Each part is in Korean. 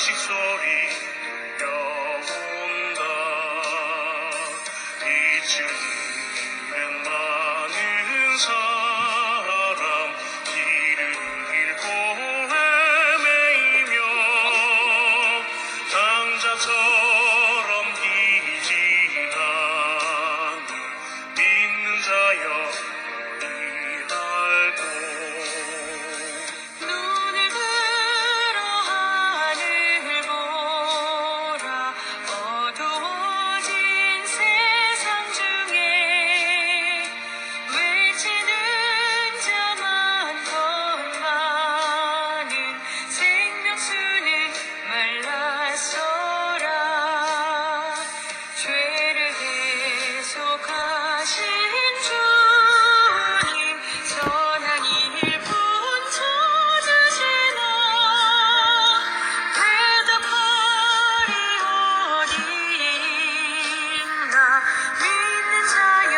탄식 소리 들려온다. 이쯤 잃은 많은 사람 길을 잃고 헤매이며 당자처럼 기진 않는 믿는 자여 어디랄꼬. 눈을 들어 하늘 보라. 어두워진 세상 중에 외치는 자 많건 많은 생명수는 말랐어라. 죄를 대속하신 주님 선한 일꾼 찾으시나. 대답하리 어디 있나. 믿는 자여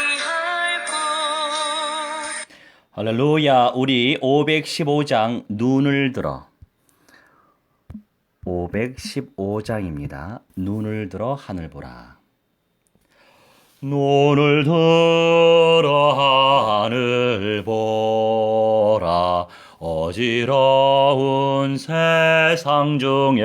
어이할꼬. 할렐루야. 우리 515장 눈을 들어 515장입니다. 눈을 들어 하늘 보라. 눈을 들어 하늘 보라. 어지러운 세상 중에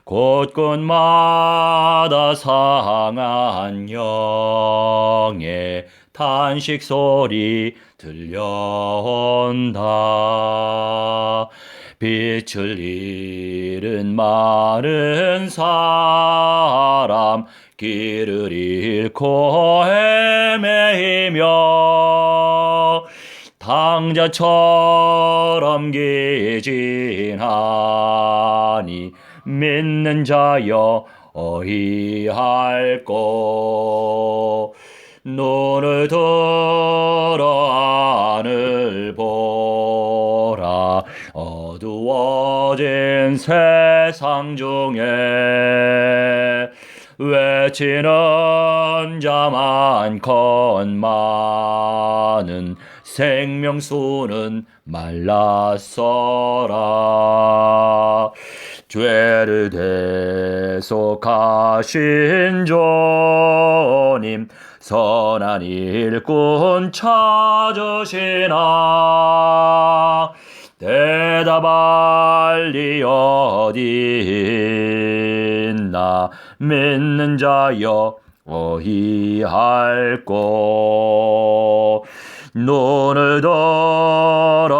곳곳마다 상한 영의 탄식 소리 들려온다. 빛을 잃은 많은 사람 길을 잃고 헤매이며 당자처럼 기진하니 믿는 자여 어이할꼬. 눈을 들어 하늘 보라. 어두워진 세상 중에 외치는 자 많건 많은 생명수는 말랐어라. 죄를 대속하신 주님 선한 일꾼 찾으시나. 대답할 리 어디 있나. 믿는 자여 어이할꼬. 눈을 들어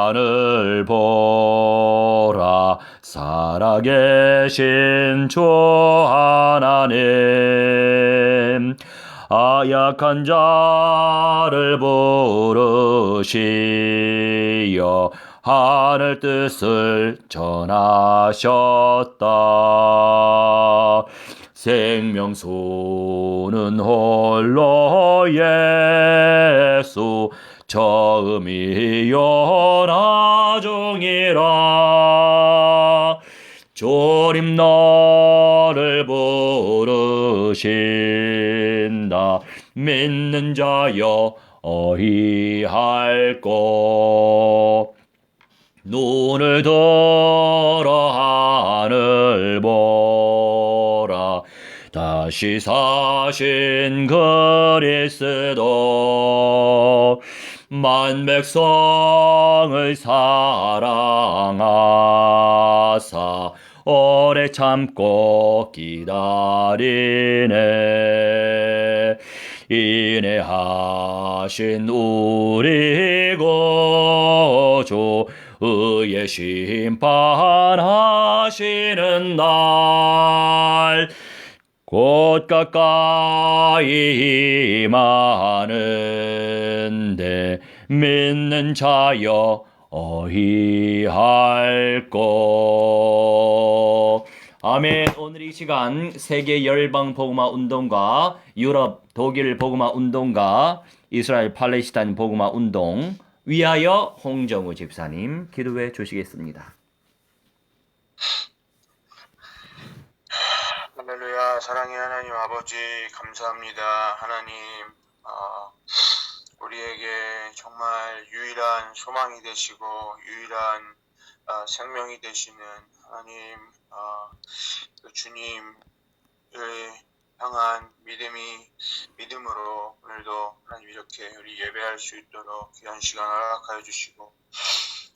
하늘 보라. 살아계신 주 하나님 아약한 자를 부르시어 하늘 뜻을 전하셨다. 생명수는 홀로 예수 처음이요 나중이라. 주님 너를 부르신다. 믿는 자여 어이할꼬. 눈을 들어 하늘 보라. 다시 사신 그리스도 만 백성을 사랑하사 오래 참고 기다리네. 인내하신 우리 구주 의의 심판하시는 날 곧 가까이 임하는데 믿는 자여 어이할꼬. 아멘. 오늘 이 시간 세계 열방 복음화 운동과 유럽 독일 복음화 운동과 이스라엘 팔레스타인 복음화 운동 위하여 홍정우 집사님 기도해 주시겠습니다. 할렐루야. 사랑의 하나님 아버지 감사합니다. 하나님 우리에게 정말 유일한 소망이 되시고 유일한 생명이 되시는 하나님, 그 주님을 향한 믿음으로 오늘도 하나님 이렇게 우리 예배할 수 있도록 귀한 시간 허락하여 주시고,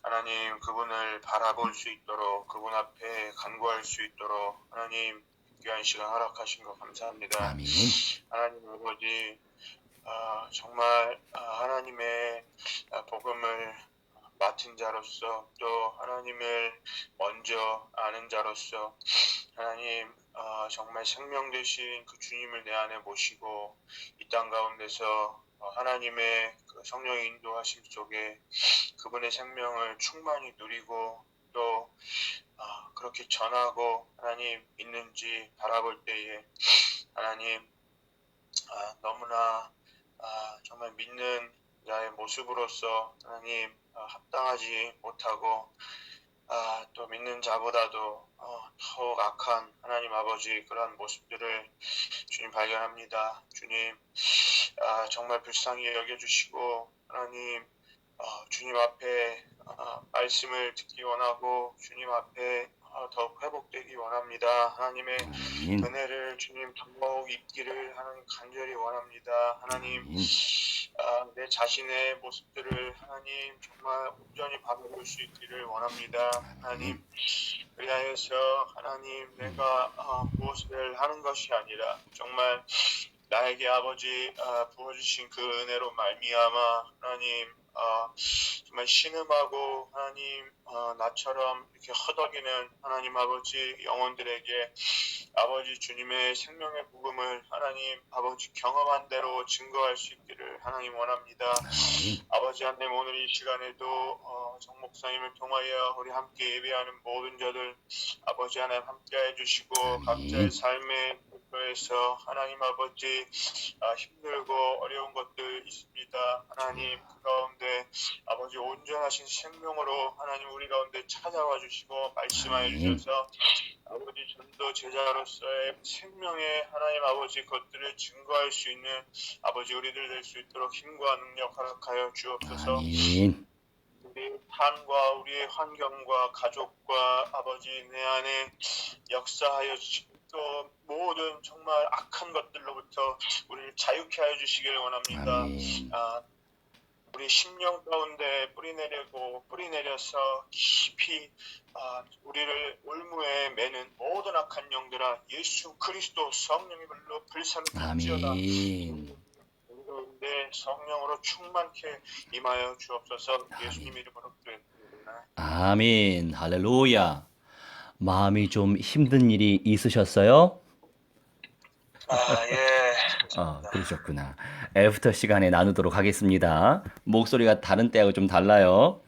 하나님 그분을 바라볼 수 있도록 그분 앞에 간구할 수 있도록 하나님 귀한 시간 허락하신 거 감사합니다. 아멘. 하나님 아버지, 정말 하나님의 복음을 맡은 자로서 또 하나님을 먼저 아는 자로서 하나님 정말 생명 되신 그 주님을 내 안에 모시고 이 땅 가운데서 하나님의 그 성령의 인도하심 속에 그분의 생명을 충만히 누리고 또 그렇게 전하고 하나님 있는지 바라볼 때에 하나님 너무나 정말 믿는 자의 모습으로서 하나님 합당하지 못하고 또 믿는 자보다도 더욱 악한 하나님 아버지 그러한 모습들을 주님 발견합니다. 주님 정말 불쌍히 여겨주시고 하나님 주님 앞에 말씀을 듣기 원하고 주님 앞에 더욱 회복되기 원합니다. 하나님의 아멘. 은혜를 주님 더욱 입기를 하나님 간절히 원합니다. 하나님 내 자신의 모습들을 하나님 정말 온전히 바라볼 수 있기를 원합니다. 하나님 그리하여서 하나님 내가 무엇을 하는 것이 아니라 정말 나에게 아버지 부어주신 그 은혜로 말미암아 하나님 정말 신음하고 하나님 나처럼 이렇게 허덕이는 하나님 아버지 영혼들에게 아버지 주님의 생명의 복음을 하나님 아버지 경험한 대로 증거할 수 있기를 하나님 원합니다. 아버지 하나님 오늘 이 시간에도 정 목사님을 통하여 우리 함께 예배하는 모든 자들 아버지 하나님 함께해 주시고 각자의 삶의 에서 하나님 아버지 힘들고 어려운 것들 있습니다. 하나님 그 가운데 아버지 온전하신 생명으로 하나님 우리 가운데 찾아와 주시고 말씀하여 주셔서 아버지 전도 제자로서의 생명의 하나님 아버지 것들을 증거할 수 있는 아버지 우리들 될 수 있도록 힘과 능력 허락하여 주옵소서. 아멘. 우리 삶과 우리의 환경과 가족과 아버지 내 안에 역사하여 주시고 또 모든 정말 악한 것들로부터 우리를 자유케 하여 주시기를 원합니다. 아멘. 우리 심령 가운데 뿌리 내려서 깊이 우리를 올무에 매는 모든 악한 영들아 예수 그리스도 성령의 불로 불살지어다. 아멘. 우리 가운데 성령으로 충만케 임하여 주옵소서. 예수님 이름으로 기도드립니다. 아멘. 할렐루야. 마음이 좀 힘든 일이 있으셨어요? 예. 그러셨구나. 애프터 시간에 나누도록 하겠습니다. 목소리가 다른 때하고 좀 달라요.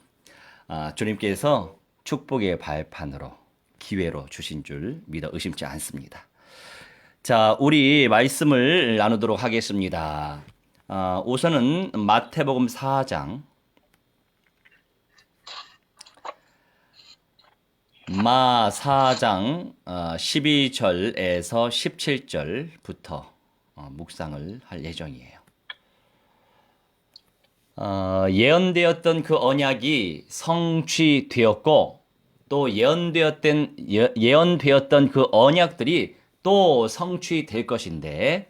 주님께서 축복의 발판으로 기회로 주신 줄 믿어 의심치 않습니다. 자, 우리 말씀을 나누도록 하겠습니다. 우선은 마태복음 4장 마 4장 12절에서 17절부터 묵상을 할 예정이에요. 예언되었던 그 언약이 성취되었고 또 예언되었던 그 언약들이 또 성취될 것인데,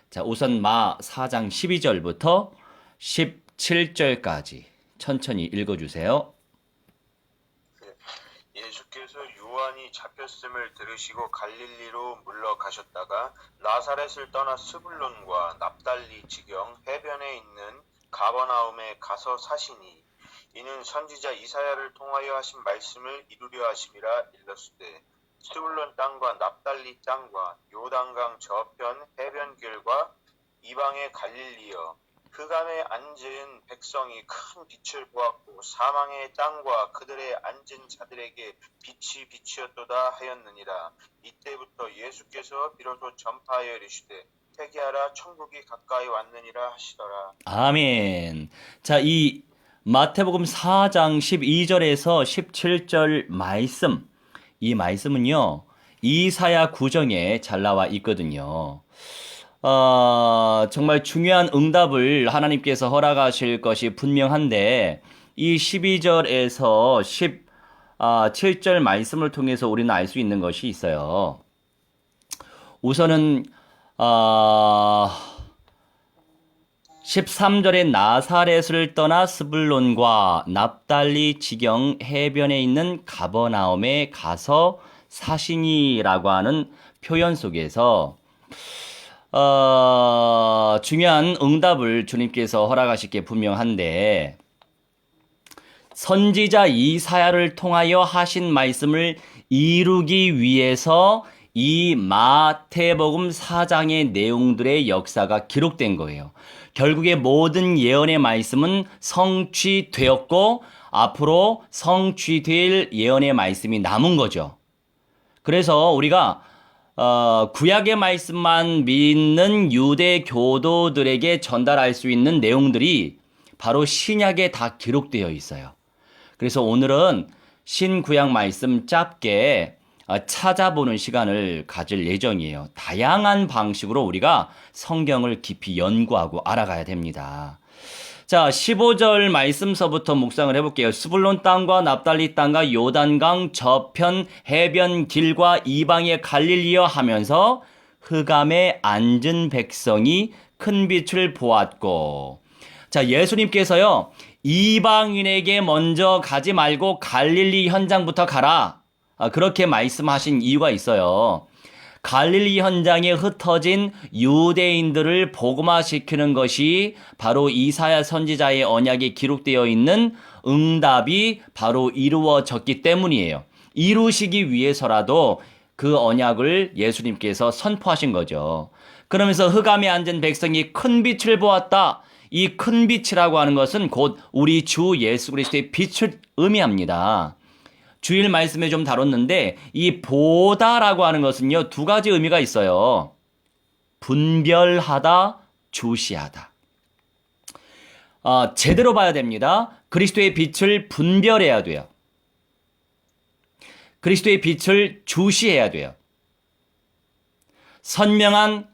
자, 우선 마 4장 12절부터 17절까지 천천히 읽어주세요. 예수께서 요한이 잡혔음을 들으시고 갈릴리로 물러가셨다가 나사렛을 떠나 스불론과 납달리 지경 해변에 있는 가버나움에 가서 사시니 이는 선지자 이사야를 통하여 하신 말씀을 이루려 하심이라 일렀으되 스불론 땅과 납달리 땅과 요단강 저편 해변길과 이방의 갈릴리여 그간에 앉은 백성이 큰 빛을 보았고 사망의 땅과 그들의 앉은 자들에게 빛이 빛이었도다 하였느니라. 이때부터 예수께서 비로소 전파하여 이르시되 회개하라 천국이 가까이 왔느니라 하시더라. 아멘. 자, 이 마태복음 4장 12절에서 17절 말씀, 이 말씀은요 이사야 구정에 잘 나와 있거든요. 정말 중요한 응답을 하나님께서 허락하실 것이 분명한데 이 12절에서 17절 말씀을 통해서 우리는 알 수 있는 것이 있어요. 우선은 13절에 나사렛을 떠나 스불론과 납달리 지경 해변에 있는 가버나움에 가서 사시니라고 하는 표현 속에서 중요한 응답을 주님께서 허락하시기에 분명한데 선지자 이사야를 통하여 하신 말씀을 이루기 위해서 이 마태복음 4장의 내용들의 역사가 기록된 거예요. 결국에 모든 예언의 말씀은 성취되었고 앞으로 성취될 예언의 말씀이 남은 거죠. 그래서 우리가 구약의 말씀만 믿는 유대 교도들에게 전달할 수 있는 내용들이 바로 신약에 다 기록되어 있어요. 그래서 오늘은 신구약 말씀 짧게 찾아보는 시간을 가질 예정이에요. 다양한 방식으로 우리가 성경을 깊이 연구하고 알아가야 됩니다. 자, 15절 말씀서부터 묵상을 해볼게요. 스불론 땅과 납달리 땅과 요단강 저편 해변 길과 이방의 갈릴리여 하면서 흑암에 앉은 백성이 큰 빛을 보았고. 자, 예수님께서요, 이방인에게 먼저 가지 말고 갈릴리 현장부터 가라. 그렇게 말씀하신 이유가 있어요. 갈릴리 현장에 흩어진 유대인들을 복음화시키는 것이 바로 이사야 선지자의 언약에 기록되어 있는 응답이 바로 이루어졌기 때문이에요. 이루시기 위해서라도 그 언약을 예수님께서 선포하신 거죠. 그러면서 흑암에 앉은 백성이 큰 빛을 보았다. 이 큰 빛이라고 하는 것은 곧 우리 주 예수 그리스도의 빛을 의미합니다. 주일 말씀에 좀 다뤘는데 이 보다라고 하는 것은요, 두 가지 의미가 있어요. 분별하다, 주시하다. 제대로 봐야 됩니다. 그리스도의 빛을 분별해야 돼요. 그리스도의 빛을 주시해야 돼요. 선명한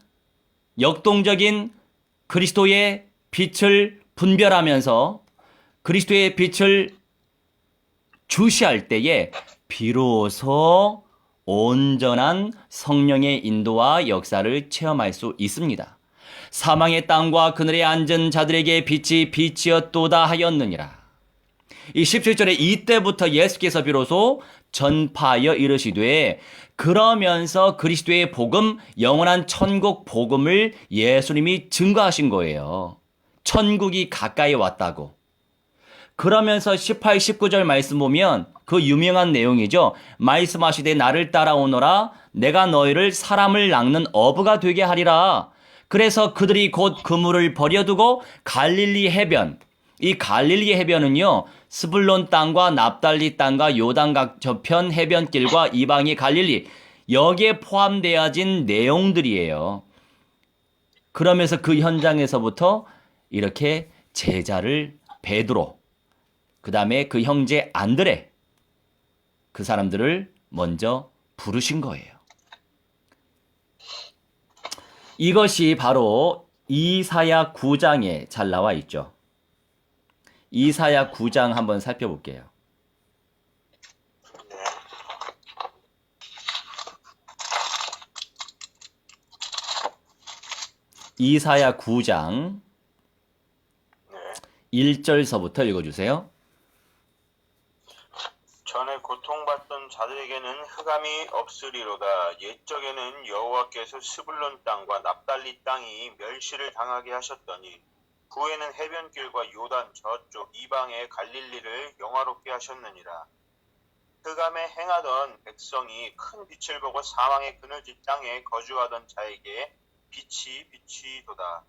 역동적인 그리스도의 빛을 분별하면서 그리스도의 빛을 주시할 때에 비로소 온전한 성령의 인도와 역사를 체험할 수 있습니다. 사망의 땅과 그늘에 앉은 자들에게 빛이 빛이었도다 하였느니라. 이 17절에 이때부터 예수께서 비로소 전파하여 이르시되 그러면서 그리스도의 복음, 영원한 천국 복음을 예수님이 증거하신 거예요. 천국이 가까이 왔다고. 그러면서 18, 19절 말씀 보면 그 유명한 내용이죠. 말씀하시되 나를 따라오너라 내가 너희를 사람을 낚는 어부가 되게 하리라. 그래서 그들이 곧 그물을 버려두고 갈릴리 해변, 이 갈릴리 해변은요, 스불론 땅과 납달리 땅과 요단강 저편 해변길과 이방의 갈릴리, 여기에 포함되어진 내용들이에요. 그러면서 그 현장에서부터 이렇게 제자를 베드로, 그 다음에 그 형제 안드레, 그 사람들을 먼저 부르신 거예요. 이것이 바로 이사야 9장에 잘 나와 있죠. 이사야 9장 한번 살펴볼게요. 이사야 9장 1절서부터 읽어주세요. 전에 고통받던 자들에게는 흑암이 없으리로다. 옛적에는 여호와께서 스불론 땅과 납달리 땅이 멸시를 당하게 하셨더니 후에는 해변길과 요단 저쪽 이방의 갈릴리를 영화롭게 하셨느니라. 흑암에 행하던 백성이 큰 빛을 보고 사망의 그늘진 땅에 거주하던 자에게 빛이 비치도다.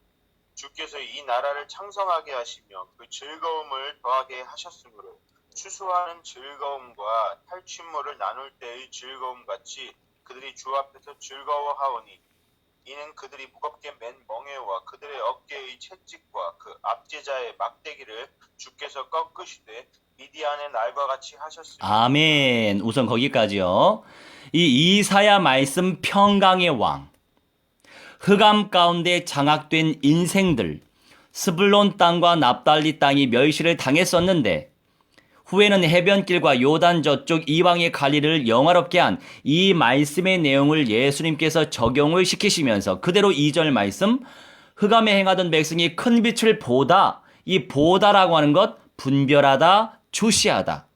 주께서 이 나라를 창성하게 하시며 그 즐거움을 더하게 하셨으므로 추수하는 즐거움과 탈취물을 나눌 때의 즐거움같이 그들이 주 앞에서 즐거워하오니 이는 그들이 무겁게 맨 멍에와 그들의 어깨의 채찍과 그 압제자의 막대기를 주께서 꺾으시되 미디안의 날과 같이 하셨습니다. 아멘. 우선 거기까지요. 이 이사야 말씀 평강의 왕, 흑암 가운데 장악된 인생들, 스불론 땅과 납달리 땅이 멸시를 당했었는데 후에는 해변길과 요단 저쪽 이방의 갈릴리를 영화롭게 한 이 말씀의 내용을 예수님께서 적용을 시키시면서 그대로 2절 말씀, 흑암에 행하던 백성이 큰 빛을 보다, 이 보다라고 하는 것, 분별하다, 주시하다.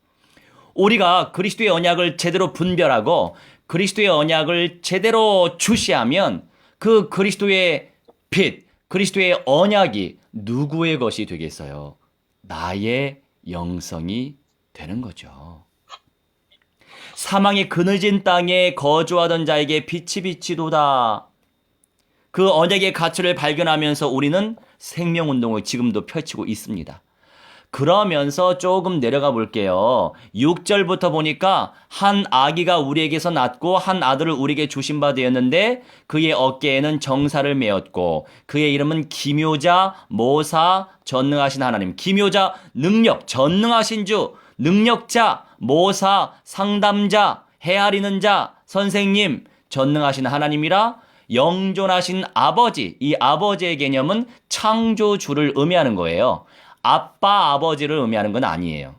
우리가 그리스도의 언약을 제대로 분별하고 그리스도의 언약을 제대로 주시하면 그 그리스도의 빛, 그리스도의 언약이 누구의 것이 되겠어요? 나의 영성이 되는 거죠. 사망의 그늘진 땅에 거주하던 자에게 빛이 비치도다. 그 언약의 가치를 발견하면서 우리는 생명운동을 지금도 펼치고 있습니다. 그러면서 조금 내려가 볼게요. 6절부터 보니까 한 아기가 우리에게서 낳고 한 아들을 우리에게 주신 바 되었는데 그의 어깨에는 정사를 메었고 그의 이름은 기묘자, 모사, 전능하신 하나님. 기묘자, 능력, 전능하신 주, 능력자, 모사, 상담자, 헤아리는 자, 선생님, 전능하신 하나님이라 영존하신 아버지. 이 아버지의 개념은 창조주를 의미하는 거예요. 아빠, 아버지를 의미하는 건 아니에요.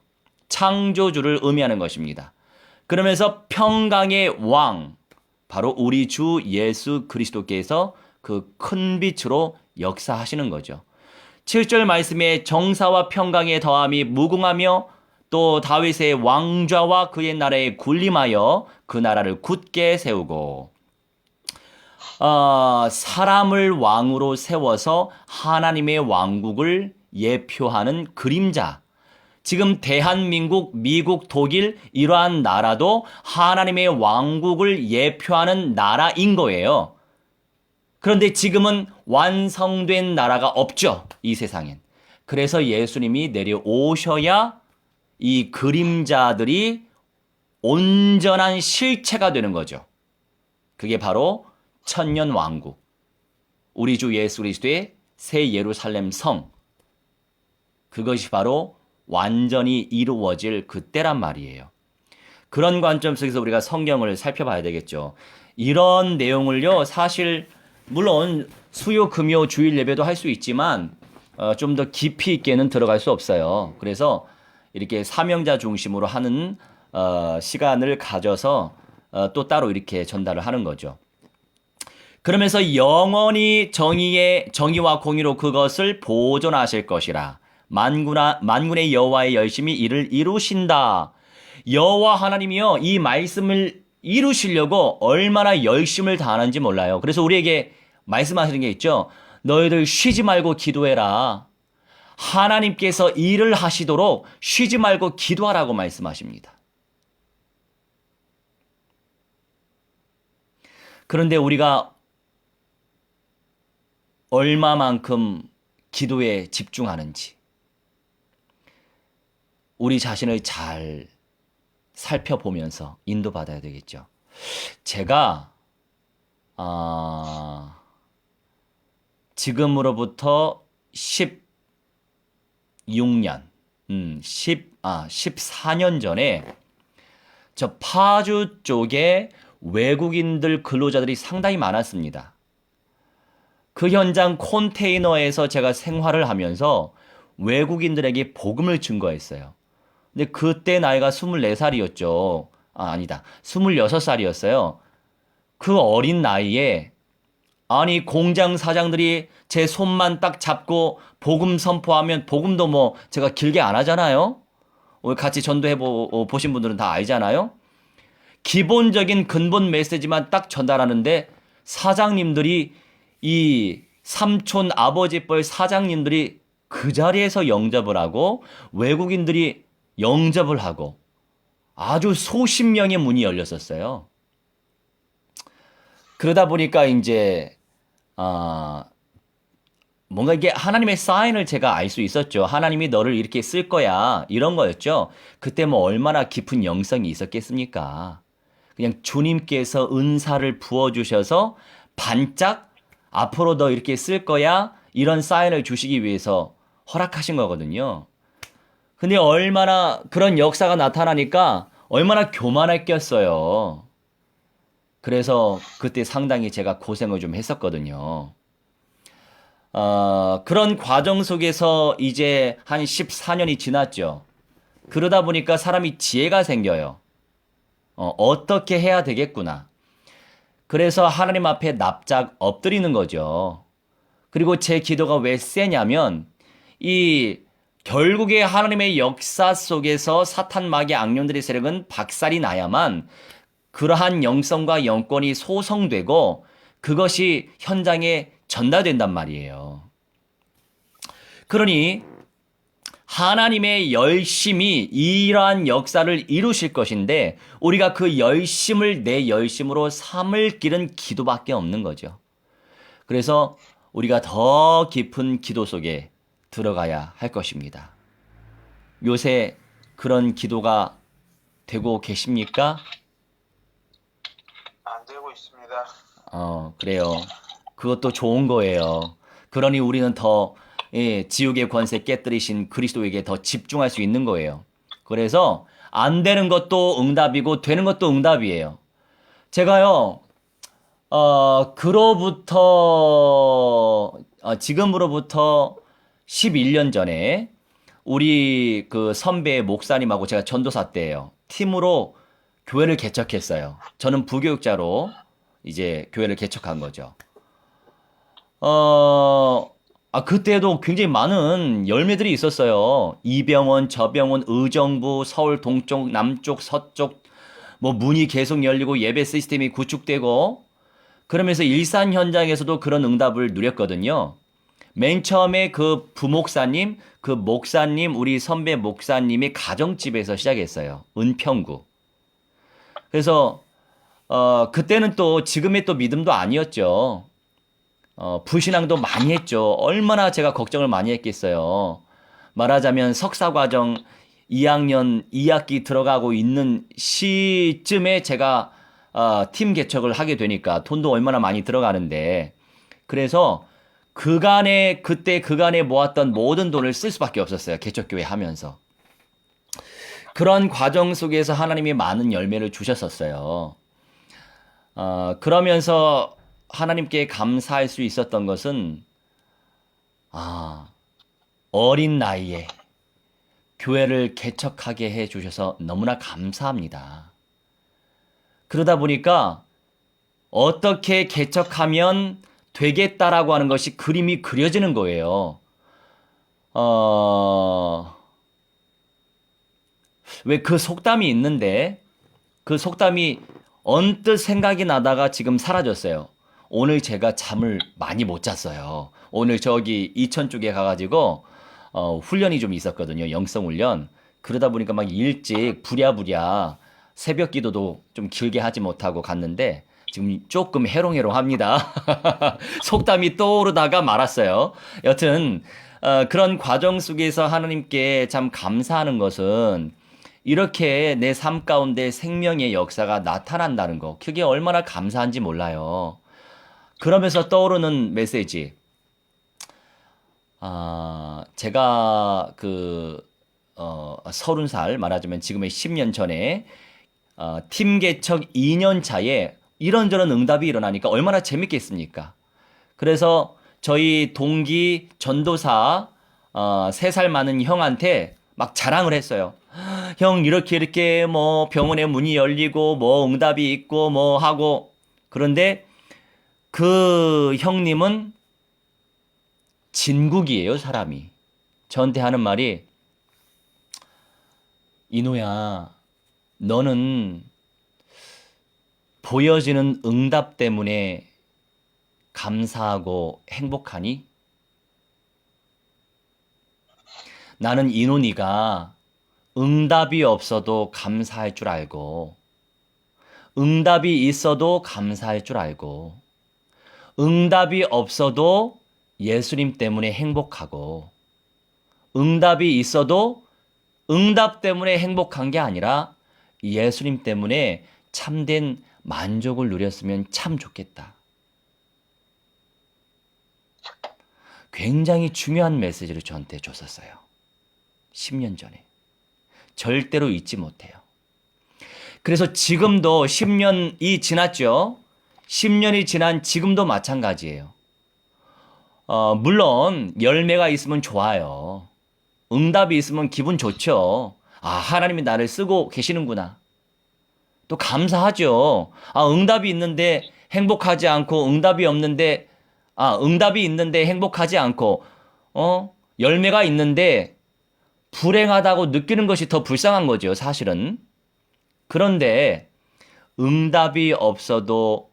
창조주를 의미하는 것입니다. 그러면서 평강의 왕, 바로 우리 주 예수 그리스도께서 그 큰 빛으로 역사하시는 거죠. 7절 말씀에 정사와 평강의 더함이 무궁하며 또 다윗의 왕좌와 그의 나라에 군림하여 그 나라를 굳게 세우고 사람을 왕으로 세워서 하나님의 왕국을 예표하는 그림자. 지금 대한민국, 미국, 독일 이러한 나라도 하나님의 왕국을 예표하는 나라인 거예요. 그런데 지금은 완성된 나라가 없죠. 이 세상엔. 그래서 예수님이 내려오셔야 이 그림자들이 온전한 실체가 되는 거죠. 그게 바로 천년 왕국. 우리 주 예수 그리스도의 새 예루살렘 성. 그것이 바로 완전히 이루어질 그때란 말이에요. 그런 관점 속에서 우리가 성경을 살펴봐야 되겠죠. 이런 내용을요, 사실 물론 수요, 금요, 주일 예배도 할 수 있지만 좀 더 깊이 있게는 들어갈 수 없어요. 그래서 이렇게 사명자 중심으로 하는 시간을 가져서 또 따로 이렇게 전달을 하는 거죠. 그러면서 영원히 정의와 공의로 그것을 보존하실 것이라. 만군의 여호와의 열심히 이를 이루신다. 여호와 하나님이요, 이 말씀을 이루시려고 얼마나 열심을 다하는지 몰라요. 그래서 우리에게 말씀하시는 게 있죠. 너희들 쉬지 말고 기도해라. 하나님께서 일을 하시도록 쉬지 말고 기도하라고 말씀하십니다. 그런데 우리가 얼마만큼 기도에 집중하는지 우리 자신을 잘 살펴보면서 인도받아야 되겠죠. 제가 지금으로부터 14년 전에 저 파주 쪽에 외국인들 근로자들이 상당히 많았습니다. 그 현장 컨테이너에서 제가 생활을 하면서 외국인들에게 복음을 증거했어요. 근데 그때 나이가 24살이었죠. 아니다. 26살이었어요. 그 어린 나이에 아니 공장 사장들이 제 손만 딱 잡고 복음 선포하면 복음도 뭐 제가 길게 안 하잖아요. 같이 전도해 보신 분들은 다 알잖아요. 기본적인 근본 메시지만 딱 전달하는데 사장님들이 이 삼촌 아버지뻘 사장님들이 그 자리에서 영접을 하고 외국인들이 영접을 하고 아주 수십 명의 문이 열렸었어요. 그러다 보니까 이제 뭔가 이게 하나님의 사인을 제가 알 수 있었죠. 하나님이 너를 이렇게 쓸 거야. 이런 거였죠. 그때 뭐 얼마나 깊은 영성이 있었겠습니까? 그냥 주님께서 은사를 부어주셔서 반짝 앞으로 너 이렇게 쓸 거야. 이런 사인을 주시기 위해서 허락하신 거거든요. 근데 얼마나 그런 역사가 나타나니까 얼마나 교만했겠어요. 그래서 그때 상당히 제가 고생을 좀 했었거든요. 그런 과정 속에서 이제 한 14년이 지났죠. 그러다 보니까 사람이 지혜가 생겨요. 어떻게 해야 되겠구나. 그래서 하나님 앞에 납작 엎드리는 거죠. 그리고 제 기도가 왜 세냐면 이 결국에 하나님의 역사 속에서 사탄 마귀 악령들의 세력은 박살이 나야만 그러한 영성과 영권이 소성되고 그것이 현장에 전달된단 말이에요. 그러니 하나님의 열심이 이러한 역사를 이루실 것인데 우리가 그 열심을 내 열심으로 삼을 길은 기도밖에 없는 거죠. 그래서 우리가 더 깊은 기도 속에 들어가야 할 것입니다. 요새 그런 기도가 되고 계십니까? 안 되고 있습니다. 그래요. 그것도 좋은 거예요. 그러니 우리는 더 지옥의 권세 깨뜨리신 그리스도에게 더 집중할 수 있는 거예요. 그래서 안 되는 것도 응답이고 되는 것도 응답이에요. 제가요, 지금으로부터 11년 전에 우리 그 선배 목사님하고 제가 전도사 때예요. 팀으로 교회를 개척했어요. 저는 부교육자로 이제 교회를 개척한 거죠. 그때도 굉장히 많은 열매들이 있었어요. 이 병원, 저 병원, 의정부, 서울 동쪽, 남쪽, 서쪽, 뭐 문이 계속 열리고 예배 시스템이 구축되고 그러면서 일산 현장에서도 그런 응답을 누렸거든요. 맨 처음에 그 부목사님, 그 목사님, 우리 선배 목사님이 가정집에서 시작했어요. 은평구. 그래서 그때는 또 지금의 또 믿음도 아니었죠. 불신앙도 많이 했죠. 얼마나 제가 걱정을 많이 했겠어요. 말하자면 석사과정 2학년 2학기 들어가고 있는 시점에 제가 팀 개척을 하게 되니까 돈도 얼마나 많이 들어가는데 그래서 그간에 모았던 모든 돈을 쓸 수밖에 없었어요. 개척교회 하면서. 그런 과정 속에서 하나님이 많은 열매를 주셨었어요. 그러면서 하나님께 감사할 수 있었던 것은 어린 나이에 교회를 개척하게 해 주셔서 너무나 감사합니다. 그러다 보니까 어떻게 개척하면 되겠다라고 하는 것이 그림이 그려지는 거예요. 왜 그 속담이 있는데 그 속담이 언뜻 생각이 나다가 지금 사라졌어요. 오늘 제가 잠을 많이 못 잤어요. 오늘 저기 이천 쪽에 가가지고 훈련이 좀 있었거든요. 영성 훈련. 그러다 보니까 막 일찍 부랴부랴 새벽 기도도 좀 길게 하지 못하고 갔는데 지금 조금 해롱해롱합니다. 속담이 떠오르다가 말았어요. 여튼 그런 과정 속에서 하나님께 참 감사하는 것은 이렇게 내 삶 가운데 생명의 역사가 나타난다는 거 그게 얼마나 감사한지 몰라요. 그러면서 떠오르는 메시지. 제가 30살 말하자면 지금의 10년 전에 팀 개척 2년 차에 이런저런 응답이 일어나니까 얼마나 재밌겠습니까? 그래서 저희 동기 전도사 3살 많은 형한테 막 자랑을 했어요. 형 이렇게 뭐 병원에 문이 열리고 뭐 응답이 있고 뭐 하고 그런데 그 형님은 진국이에요, 사람이. 저한테 하는 말이 이노야, 너는 보여지는 응답 때문에 감사하고 행복하니? 나는 이노니가 응답이 없어도 감사할 줄 알고 응답이 있어도 감사할 줄 알고 응답이 없어도 예수님 때문에 행복하고 응답이 있어도 응답 때문에 행복한 게 아니라 예수님 때문에 참된 만족을 누렸으면 참 좋겠다. 굉장히 중요한 메시지를 저한테 줬었어요. 10년 전에. 절대로 잊지 못해요. 그래서 지금도 10년이 지났죠. 10년이 지난 지금도 마찬가지예요. 물론 열매가 있으면 좋아요. 응답이 있으면 기분 좋죠. 아, 하나님이 나를 쓰고 계시는구나. 또 감사하죠. 아, 응답이 있는데 행복하지 않고 응답이 없는데 응답이 있는데 행복하지 않고 열매가 있는데 불행하다고 느끼는 것이 더 불쌍한 거죠, 사실은. 그런데 응답이 없어도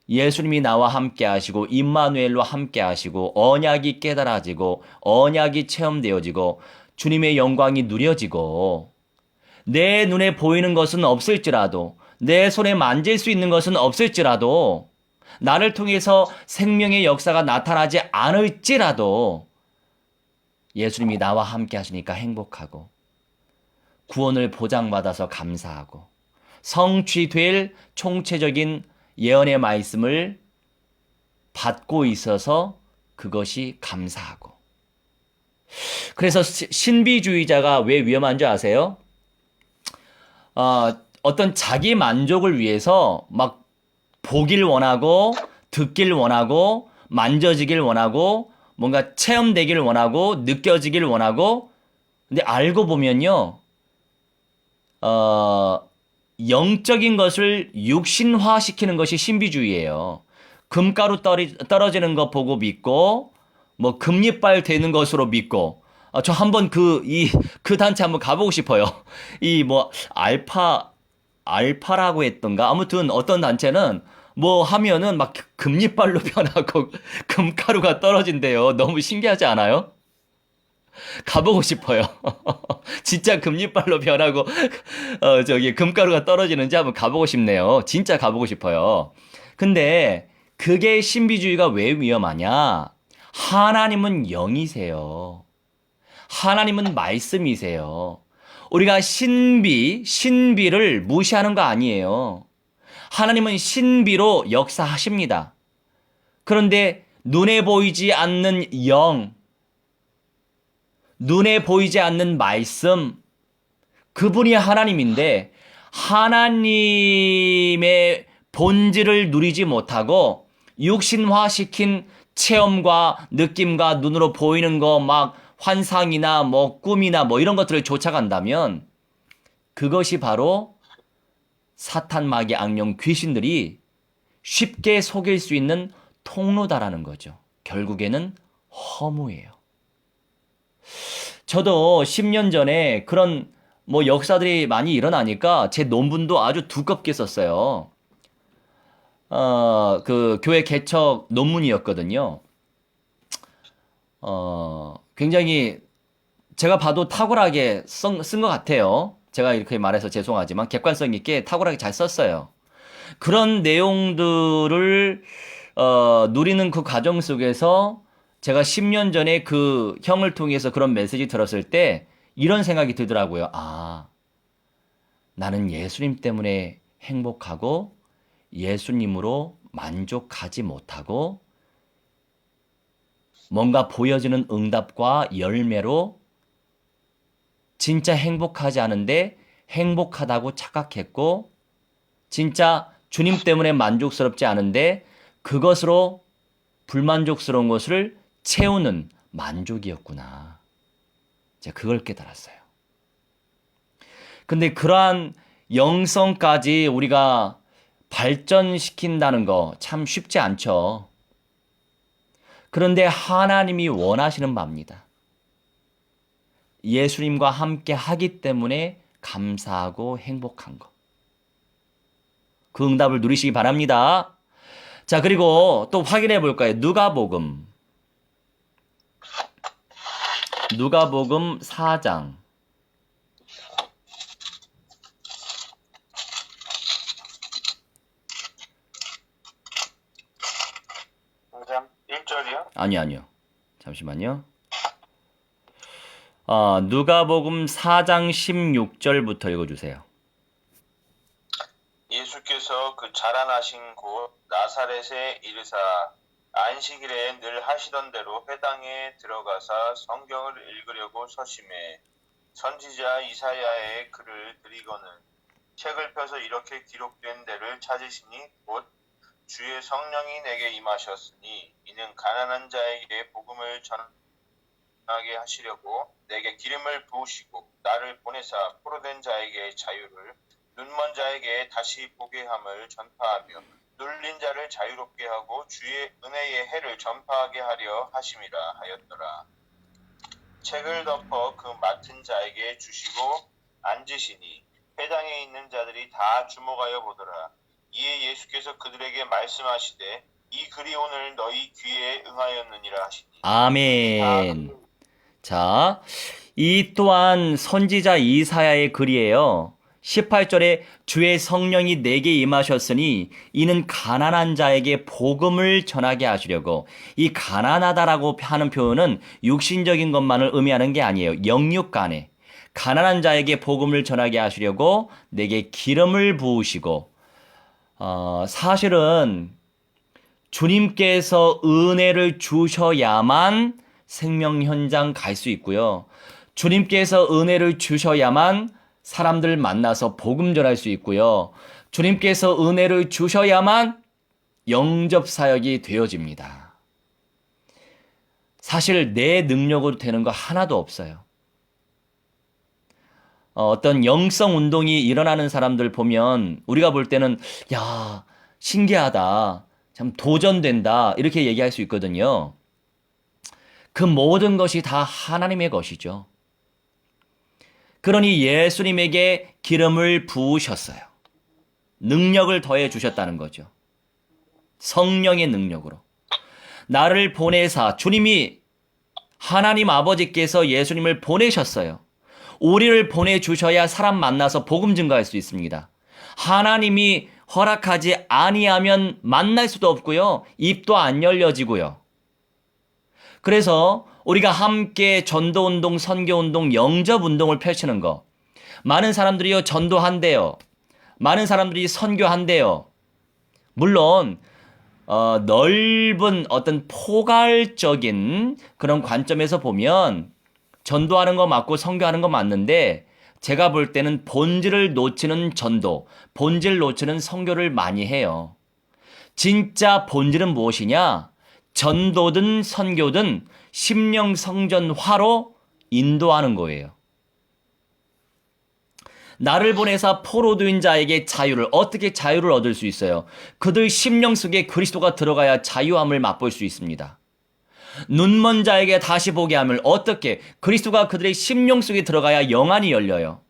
예수님이 나와 함께 하시고 임마누엘로 함께 하시고 언약이 깨달아지고 언약이 체험되어지고 주님의 영광이 누려지고 내 눈에 보이는 것은 없을지라도 내 손에 만질 수 있는 것은 없을지라도 나를 통해서 생명의 역사가 나타나지 않을지라도 예수님이 나와 함께 하시니까 행복하고 구원을 보장받아서 감사하고 성취될 총체적인 예언의 말씀을 받고 있어서 그것이 감사하고. 그래서 신비주의자가 왜 위험한 줄 아세요? 어떤 자기 만족을 위해서 막 보길 원하고 듣길 원하고 만져지길 원하고 뭔가 체험되길 원하고 느껴지길 원하고 근데 알고 보면요 영적인 것을 육신화시키는 것이 신비주의예요. 금가루 떨어지는 거 보고 믿고 뭐 금리빨 되는 것으로 믿고 저 한번 그 단체 한번 가보고 싶어요. 이 뭐 알파라고 했던가 아무튼 어떤 단체는 뭐 하면은 막 금리빨로 변하고 금가루가 떨어진대요. 너무 신기하지 않아요? 가보고 싶어요. 진짜 금리빨로 변하고 금가루가 떨어지는지 한번 가보고 싶네요. 진짜 가보고 싶어요. 근데 그게 신비주의가 왜 위험하냐? 하나님은 영이세요. 하나님은 말씀이세요. 우리가 신비를 무시하는 거 아니에요. 하나님은 신비로 역사하십니다. 그런데 눈에 보이지 않는 영, 눈에 보이지 않는 말씀, 그분이 하나님인데 하나님의 본질을 누리지 못하고 육신화시킨 체험과 느낌과 눈으로 보이는 거 막 환상이나 뭐 꿈이나 뭐 이런 것들을 쫓아간다면 그것이 바로 사탄, 마귀, 악령, 귀신들이 쉽게 속일 수 있는 통로다라는 거죠. 결국에는 허무예요. 저도 10년 전에 그런 뭐 역사들이 많이 일어나니까 제 논문도 아주 두껍게 썼어요. 그 교회 개척 논문이었거든요. 굉장히 제가 봐도 탁월하게 쓴 것 같아요. 제가 이렇게 말해서 죄송하지만 객관성 있게 탁월하게 잘 썼어요. 그런 내용들을 누리는 그 과정 속에서 제가 10년 전에 그 형을 통해서 그런 메시지 들었을 때 이런 생각이 들더라고요. 아, 나는 예수님 때문에 행복하고 예수님으로 만족하지 못하고 뭔가 보여지는 응답과 열매로 진짜 행복하지 않은데 행복하다고 착각했고 진짜 주님 때문에 만족스럽지 않은데 그것으로 불만족스러운 것을 채우는 만족이었구나. 제가 그걸 깨달았어요. 근데 그러한 영성까지 우리가 발전시킨다는 거 참 쉽지 않죠. 그런데 하나님이 원하시는 바입니다. 예수님과 함께 하기 때문에 감사하고 행복한 것. 그 응답을 누리시기 바랍니다. 자, 그리고 또 확인해 볼까요? 누가복음 4장. 항상 1절이요? 아니요. 잠시만요. 누가복음 4장 16절부터 읽어주세요. 예수께서 그 자라나신 곳 나사렛에 이르사 안식일에 늘 하시던 대로 회당에 들어가사 성경을 읽으려고 서심해 선지자 이사야의 글을 드리거늘 책을 펴서 이렇게 기록된 데를 찾으시니 곧 주의 성령이 내게 임하셨으니 이는 가난한 자에게 복음을 전하게 하시려고 내게 기름을 부으시고 나를 보내사 포로된 자에게 자유를 눈먼 자에게 다시 보게 함을 전파하며 눌린 자를 자유롭게 하고 주의 은혜의 해를 전파하게 하려 하심이라 하였더라. 책을 덮어 그 맡은 자에게 주시고 앉으시니 회당에 있는 자들이 다 주목하여 보더라. 이에 예수께서 그들에게 말씀하시되 이 글이 오늘 너희 귀에 응하였느니라 하시니 아멘. 자, 이 또한 선지자 이사야의 글이에요. 18절에 주의 성령이 내게 임하셨으니 이는 가난한 자에게 복음을 전하게 하시려고. 이 가난하다라고 하는 표현은 육신적인 것만을 의미하는 게 아니에요. 영육간에 가난한 자에게 복음을 전하게 하시려고 내게 기름을 부으시고. 사실은 주님께서 은혜를 주셔야만 생명 현장 갈 수 있고요. 주님께서 은혜를 주셔야만 사람들 만나서 복음 전할 수 있고요. 주님께서 은혜를 주셔야만 영접 사역이 되어집니다. 사실 내 능력으로 되는 거 하나도 없어요. 어떤 영성 운동이 일어나는 사람들 보면 우리가 볼 때는 야, 신기하다. 참 도전된다. 이렇게 얘기할 수 있거든요. 그 모든 것이 다 하나님의 것이죠. 그러니 예수님에게 기름을 부으셨어요. 능력을 더해 주셨다는 거죠. 성령의 능력으로. 나를 보내사 주님이 하나님 아버지께서 예수님을 보내셨어요. 우리를 보내주셔야 사람 만나서 복음 증거할 수 있습니다. 하나님이 허락하지 아니하면 만날 수도 없고요. 입도 안 열려지고요. 그래서 우리가 함께 전도운동, 선교운동, 영접운동을 펼치는 거. 많은 사람들이요 전도한대요. 많은 사람들이 선교한대요. 물론 넓은 어떤 포괄적인 그런 관점에서 보면 전도하는 거 맞고 선교하는 거 맞는데 제가 볼 때는 본질을 놓치는 전도, 본질 놓치는 선교를 많이 해요. 진짜 본질은 무엇이냐? 전도든 선교든 심령 성전화로 인도하는 거예요. 나를 보내사 포로된 자에게 자유를, 어떻게 자유를 얻을 수 있어요? 그들 심령 속에 그리스도가 들어가야 자유함을 맛볼 수 있습니다. 눈먼 자에게 다시 보게 함을 어떻게? 그리스도가 그들의 심령 속에 들어가야 영안이 열려요.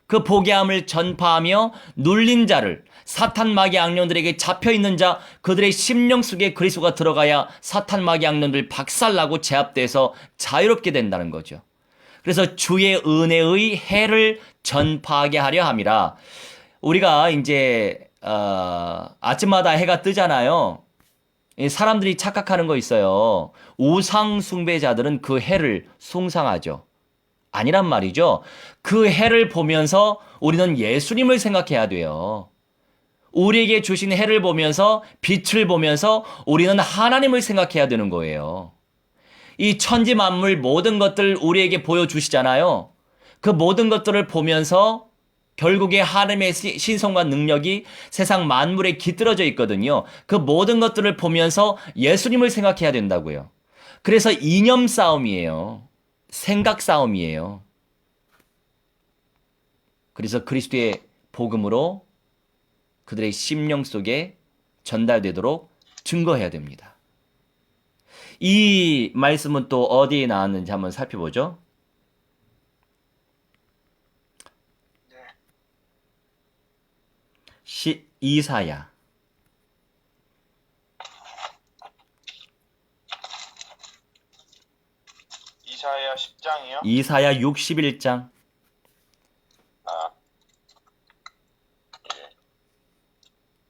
그 보게 함을 전파하며 눌린 자를, 사탄 마귀 악령들에게 잡혀있는 자, 그들의 심령 속에 그리스도가 들어가야 사탄 마귀 악령들 박살나고 제압돼서 자유롭게 된다는 거죠. 그래서 주의 은혜의 해를 전파하게 하려 함이라. 우리가 이제 아침마다 해가 뜨잖아요. 사람들이 착각하는 거 있어요. 우상 숭배자들은 그 해를 숭상하죠. 아니란 말이죠. 그 해를 보면서 우리는 예수님을 생각해야 돼요. 우리에게 주신 해를 보면서, 빛을 보면서 우리는 하나님을 생각해야 되는 거예요. 이 천지 만물 모든 것들 우리에게 보여주시잖아요. 그 모든 것들을 보면서 결국에 하나님의 신성과 능력이 세상 만물에 깃들어져 있거든요. 그 모든 것들을 보면서 예수님을 생각해야 된다고요. 그래서 이념 싸움이에요. 생각 싸움이에요. 그래서 그리스도의 복음으로 그들의 심령 속에 전달되도록 증거해야 됩니다. 이 말씀은 또 어디에 나왔는지 한번 살펴보죠. 이사야. 이사야 10장이요? 이사야 61장.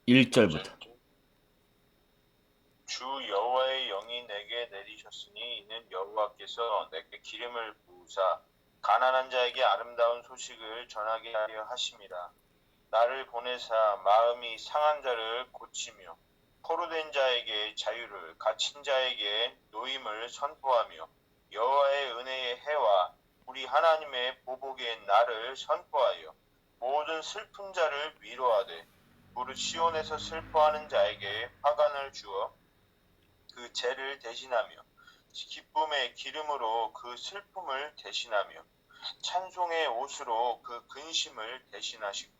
예. 1절부터. 주 여호와의 영이 내게 내리셨으니 이는 여호와께서 내게 기름을 부으사 가난한 자에게 아름다운 소식을 전하게 하려 하심이라. 나를 보내사 마음이 상한 자를 고치며 포로된 자에게 자유를, 갇힌 자에게 노임을 선포하며 여호와의 은혜의 해와 우리 하나님의 보복의 날을 선포하여 모든 슬픈 자를 위로하되 무릇 시온에서 슬퍼하는 자에게 화관을 주어 그 죄를 대신하며 기쁨의 기름으로 그 슬픔을 대신하며 찬송의 옷으로 그 근심을 대신하시고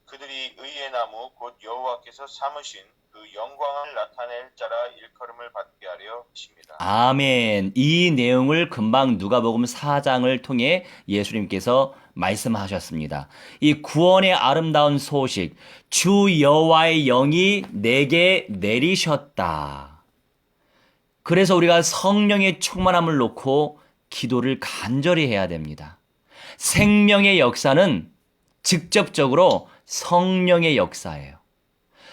그들이 의의 나무 곧 여호와께서 삼으신 그 영광을 나타낼 자라 일컬음을 받게 하려 하십니다. 아멘. 이 내용을 금방 누가복음 4장을 통해 예수님께서 말씀하셨습니다. 이 구원의 아름다운 소식, 주 여호와의 영이 내게 내리셨다. 그래서 우리가 성령의 충만함을 놓고 기도를 간절히 해야 됩니다. 생명의 역사는 직접적으로 성령의 역사예요.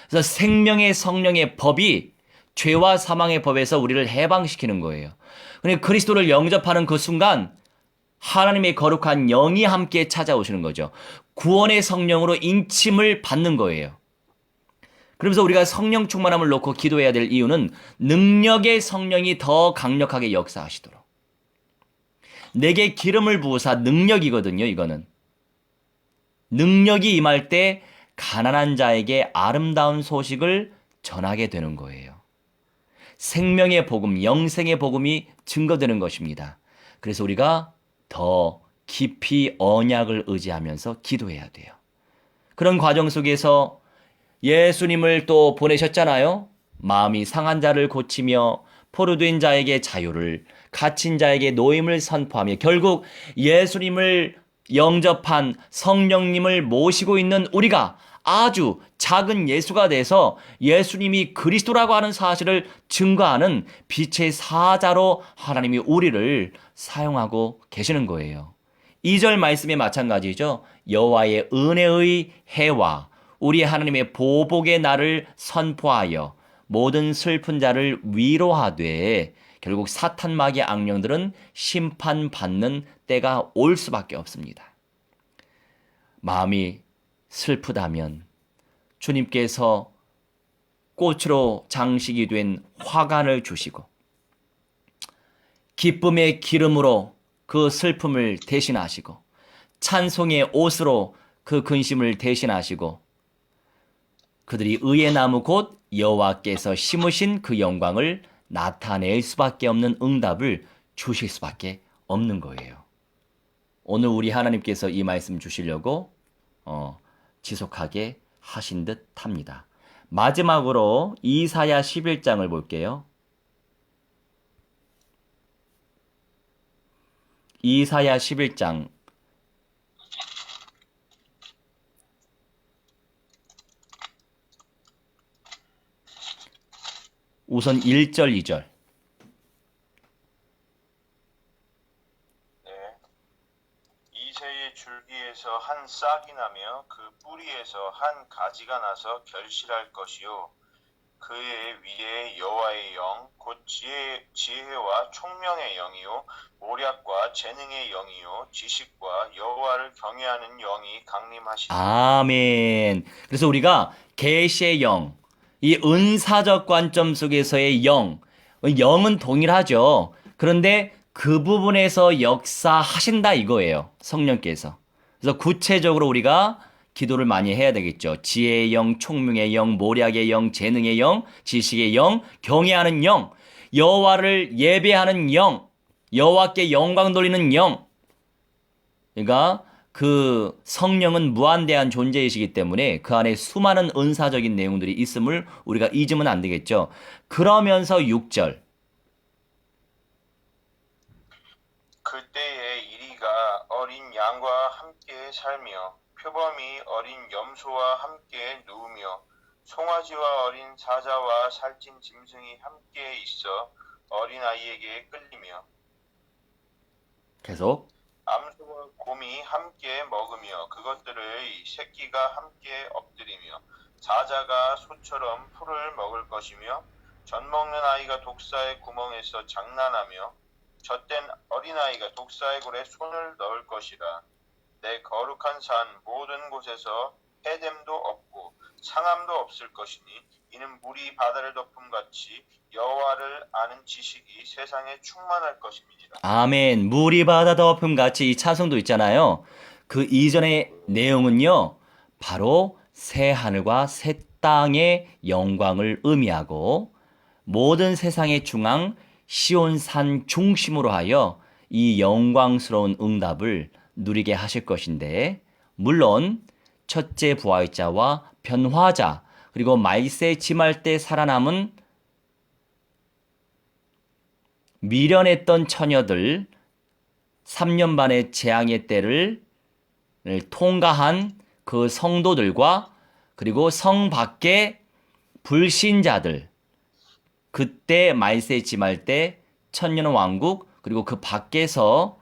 그래서 생명의 성령의 법이 죄와 사망의 법에서 우리를 해방시키는 거예요. 그러니까 그리스도를 영접하는 그 순간 하나님의 거룩한 영이 함께 찾아오시는 거죠. 구원의 성령으로 인침을 받는 거예요. 그러면서 우리가 성령 충만함을 놓고 기도해야 될 이유는 능력의 성령이 더 강력하게 역사하시도록. 내게 기름을 부으사 능력이거든요, 이거는. 능력이 임할 때 가난한 자에게 아름다운 소식을 전하게 되는 거예요. 생명의 복음, 영생의 복음이 증거되는 것입니다. 그래서 우리가 더 깊이 언약을 의지하면서 기도해야 돼요. 그런 과정 속에서 예수님을 또 보내셨잖아요. 마음이 상한 자를 고치며 포로된 자에게 자유를, 갇힌 자에게 노임을 선포하며 결국 예수님을 영접한 성령님을 모시고 있는 우리가 아주 작은 예수가 돼서 예수님이 그리스도라고 하는 사실을 증거하는 빛의 사자로 하나님이 우리를 사용하고 계시는 거예요. 2절 말씀에 마찬가지죠. 여호와의 은혜의 해와 우리 하나님의 보복의 날을 선포하여 모든 슬픈 자를 위로하되 결국 사탄 마귀 악령들은 심판받는 때가 올 수밖에 없습니다. 마음이 슬프다면 주님께서 꽃으로 장식이 된 화관을 주시고 기쁨의 기름으로 그 슬픔을 대신하시고 찬송의 옷으로 그 근심을 대신하시고 그들이 의의 나무 곧 여호와께서 심으신 그 영광을 나타낼 수밖에 없는 응답을 주실 수밖에 없는 거예요. 오늘 우리 하나님께서 이 말씀 주시려고 지속하게 하신 듯 합니다. 마지막으로 이사야 11장을 볼게요. 이사야 11장 우선 1절, 2절. 이새의 줄기에서 한 싹이 나며 그 뿌리에서 한 가지가 나서 결실할 것이요 그의 위에 여호와의 영 곧 지혜와 총명의 영이요 모략과 재능의 영이요 지식과 여호와를 경외하는 영이 강림하시리라. 아멘. 그래서 우리가 계시의 영, 이 은사적 관점 속에서의 영은 동일하죠. 그런데 그 부분에서 역사하신다 이거예요. 성령께서. 그래서 구체적으로 우리가 기도를 많이 해야 되겠죠. 지혜의 영, 총명의 영, 모략의 영, 재능의 영, 지식의 영, 경외하는 영, 여호와를 예배하는 영, 여호와께 영광 돌리는 영. 그러니까 그 성령은 무한대한 존재이시기 때문에 그 안에 수많은 은사적인 내용들이 있음을 우리가 잊으면 안 되겠죠. 그러면서 6절. 그때에 이리가 어린 양과 함께 살며 표범이 어린 염소와 함께 누우며 송아지와 어린 사자와 살찐 짐승이 함께 있어 어린아이에게 끌리며 계속. 암소와 곰이 함께 먹으며 그것들의 새끼가 함께 엎드리며 사자가 소처럼 풀을 먹을 것이며 젖 먹는 아이가 독사의 구멍에서 장난하며 젖된 어린아이가 독사의 굴에 손을 넣을 것이라. 내 거룩한 산 모든 곳에서 해됨도 없고 상함도 없을 것이니 이는 물이 바다를 덮음같이 여호와를 아는 지식이 세상에 충만할 것입니다. 아멘. 물이 바다 덮음같이 이 찬송도 있잖아요. 그 이전의 내용은요, 바로 새 하늘과 새 땅의 영광을 의미하고 모든 세상의 중앙 시온산 중심으로 하여 이 영광스러운 응답을 누리게 하실 것인데, 물론 첫째 부활자와 변화자 그리고 말세 짐할 때 살아남은 미련했던 처녀들 3년 반의 재앙의 때를 통과한 그 성도들과 그리고 성 밖의 불신자들, 그때 말세 짐할 때 천년왕국 그리고 그 밖에서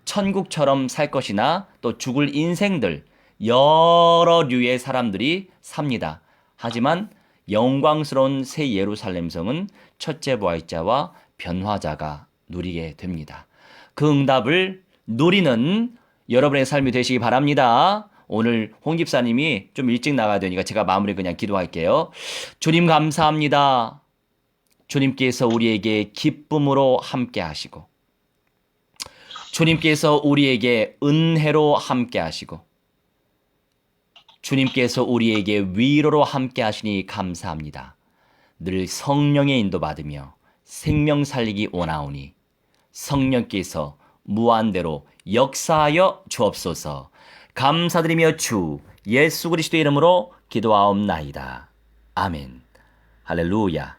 천국처럼 살 것이나 또 죽을 인생들, 여러 류의 사람들이 삽니다. 하지만 영광스러운 새 예루살렘 성은 첫째 부활자와 변화자가 누리게 됩니다. 그 응답을 누리는 여러분의 삶이 되시기 바랍니다. 오늘 홍 집사님이 좀 일찍 나가야 되니까 제가 마무리 그냥 기도할게요. 주님 감사합니다. 주님께서 우리에게 기쁨으로 함께 하시고, 주님께서 우리에게 은혜로 함께 하시고, 주님께서 우리에게 위로로 함께 하시니 감사합니다. 늘 성령의 인도받으며 생명 살리기 원하오니 성령께서 무한대로 역사하여 주옵소서. 감사드리며 주 예수 그리스도의 이름으로 기도하옵나이다. 아멘. 할렐루야.